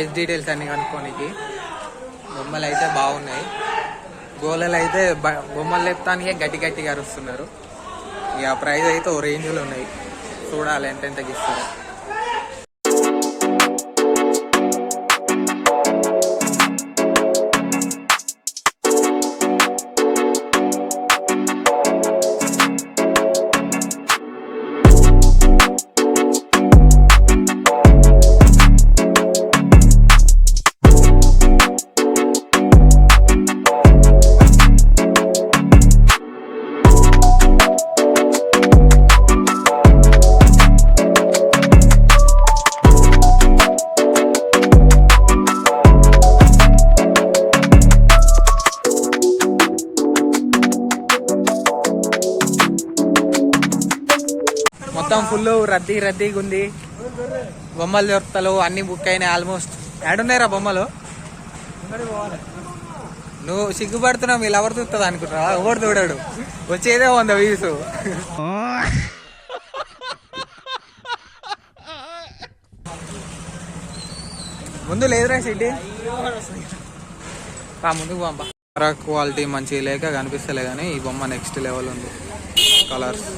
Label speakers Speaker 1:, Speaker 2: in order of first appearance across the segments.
Speaker 1: Price details అన్ని కనుక్కోనికి. బొమ్మలు అయితే బాగున్నాయి. గోళలు అయితే బొమ్మలు లేపుతానికే గట్టి గట్టిగా అరుస్తున్నారు. ఇక ప్రైస్ అయితే ఓ రేంజ్లో ఉన్నాయి. చూడాలి ఎంతెంతకి ఇస్తారు. మొత్తం ఫుల్ రద్దీగా ఉంది. బొమ్మలు దొరుకుతలు అన్ని బుక్ అయినాయి ఆల్మోస్ట్. ఏడున్నాయిరా బొమ్మలు? నువ్వు సిగ్గుపడుతున్నావు, వీళ్ళు ఎవరు చూస్తుంది అనుకుంటున్నా? ఎవరు చూడాడు, వచ్చేదే 100 వ్యూస్. ముందు లేదురా సిటీ, ముందుకు పంప. క్వాలిటీ మంచిగా లేక కనిపిస్తలే కానీ ఈ బొమ్మ నెక్స్ట్ లెవెల్ ఉంది. కలర్స్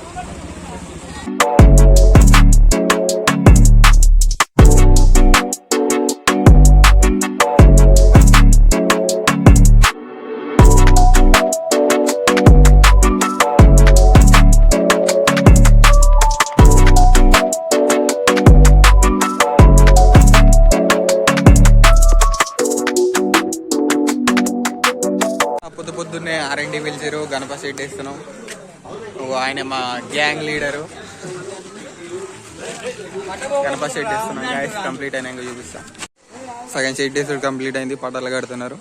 Speaker 1: పొద్దున్నే R&D పిలిచారు, గణపతి సెట్ వేస్తున్నాం. ఆయన మా గ్యాంగ్ లీడరు. గణపతి సెట్ వేస్తున్నాం. గ్యాస్ కంప్లీట్ అయినాక చూపిస్తా. సగం సెట్ వేసుడు కంప్లీట్ అయింది. పటాలు కడుతున్నారు.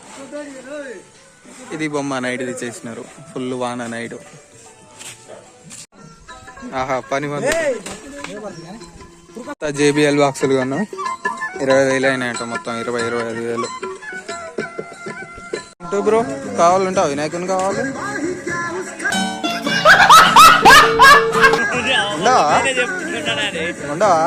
Speaker 1: ఇది బొమ్మ నైట్ తెచ్చేసినారు. ఫుల్ వాన నైట్. ఆహా పని మంది. JBL బాక్సులు కొన్నాం. 20,000 అయినాయంట మొత్తం. 25,000 బ్రో కావాలంటావు? వినాయకుని కావాలి? ఉండవా?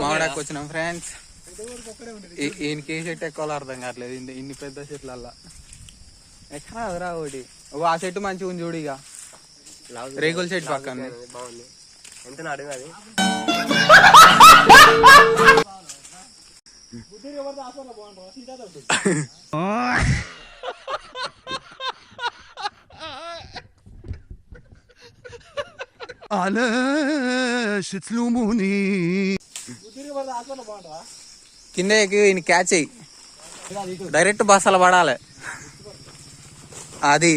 Speaker 1: మామిడాకు వచ్చినాం ఫ్రెండ్స్. ఈయనకి చెట్టు ఎక్కువ అర్థం కావట్లేదు. ఇన్ని పెద్ద చెట్లల్లా ఎక్కడ అదరా ఒకటి. ఆ చెట్టు మంచిగా ఉంది చూడు. ఇక రేగుల చెట్టు పక్కన కింద ఈయన క్యాచ్ అయ్యి డైరెక్ట్ బస్సలు పడాలి. అది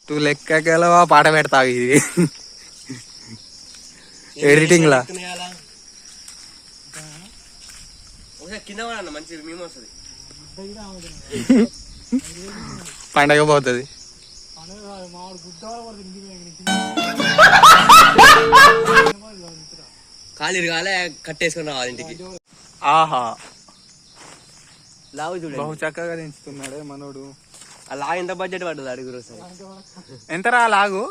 Speaker 1: నువ్వు లెక్కగలవా? పాట పెడతావు ఇది ఎడిటింగ్ లా. పండగ పోతుంది.
Speaker 2: ఖాళీ కాలే కట్టేసుకుని రావాలి ఇంటికి.
Speaker 1: ఆహా
Speaker 2: లావు చూడు,
Speaker 1: బహు చక్కగా దించుతున్నాడే మనోడు.
Speaker 2: ఆ లాగు ఎంత బడ్జెట్ పడ్డది అడుగురు?
Speaker 1: ఎంతరా లాగు?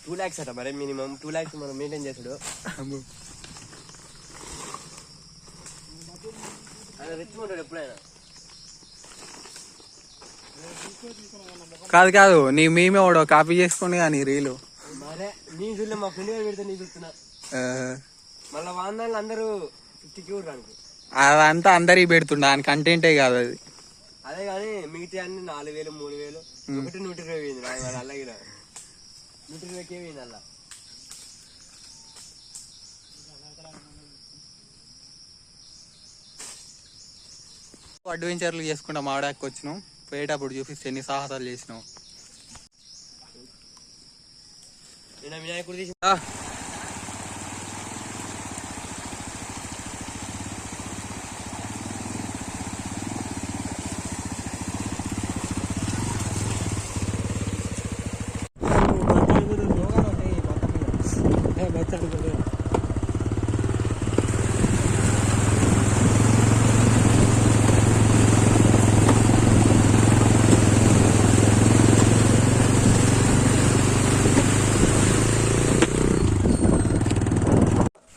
Speaker 2: 2 lakhs అట. మరి మినిమం 2 lakhs మనం మెయింటైన్ చేసాడు. రెచ్చిపోతాడు ఎప్పుడైనా.
Speaker 1: కాదు నీ మేమే వాడు కాపీ చేసుకోండి కానీ రీలు.
Speaker 2: మరే నీ చూడలే, మా ఫ్రెండ్ గారు పెడితే నీ చూస్తున్నా. మళ్ళీ వాందాలు అందరూ 50K అనుకో.
Speaker 1: అదంతా అందరికి పెడుతుండ, ఆయన కంటెంటే కాదు అది.
Speaker 2: అదే కానీ మిగతా అన్ని 4,000 3,000 ఒకటి 120 పోయింది. అలాగే 120K పోయింది అలా.
Speaker 1: అడ్వెంచర్లు చేసుకుంటా మామిడాకు వచ్చినాం. పోయేటప్పుడు చూపిస్తే ఎన్ని సాహసాలు చేసినాం.
Speaker 2: వినాయకుడు తీసి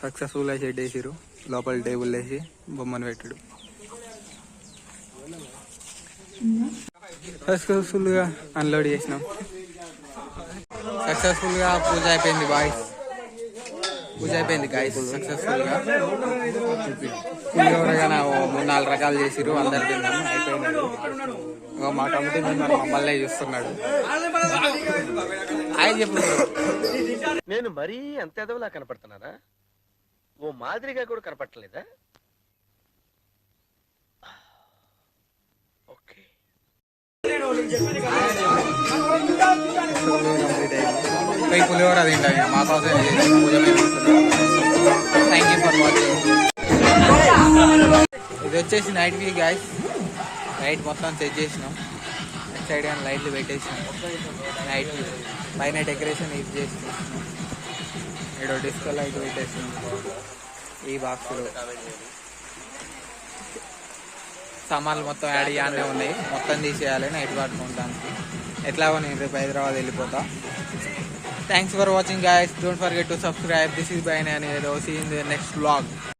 Speaker 1: సక్సెస్ఫుల్గా షెడ్ వేసిరు, లోపల టేబుల్ వేసి బొమ్మను పెట్టాడు. సక్సెస్ఫుల్గా అన్లోడ్ చేసినాం. సక్సెస్ఫుల్గా పూజ అయిపోయింది బాయ్స్, పూజ అయిపోయింది గాయస్ సక్సెస్ఫుల్గా. పులిహోరగా 3-4 రకాలు చేసిరు, అందరు తిన్నాము, అయిపోయినాడు. మా కమిటీ మెంబర్ మమ్మల్ని చూస్తున్నాడు. ఆయన చెప్పు,
Speaker 3: నేను మరీ అంత ఎదవలా కనపడుతున్నారా? ఓ మాదిరిగా కూడా కనపడలేదా? ఓకే,
Speaker 1: పులిహోర తింటా మా కోసం. Thank you for watching. ఇది వచ్చేసి నైట్ వ్యూ గాయస్. నైట్ మొత్తం సెట్ చేసినాం, నెక్స్ట్ సైడ్ కానీ లైట్లు పెట్టేసినాం. నైట్ వ్యూ పైన డెకరేషన్ ఇది చేసినాం. ఇక్కడ డిస్కో లైట్ పెట్టేసినాం. ఈ బాక్సులు సామాన్లు మొత్తం యాడ్ అన్నీ ఉన్నాయి, మొత్తం తీసేయాలి నైట్ పట్టుకోవడానికి. ఎట్లాగో నేను రేపు హైదరాబాద్ వెళ్ళిపోతా. Thanks for watching guys. Don't forget to subscribe. This is Bainani. See you in the next vlog.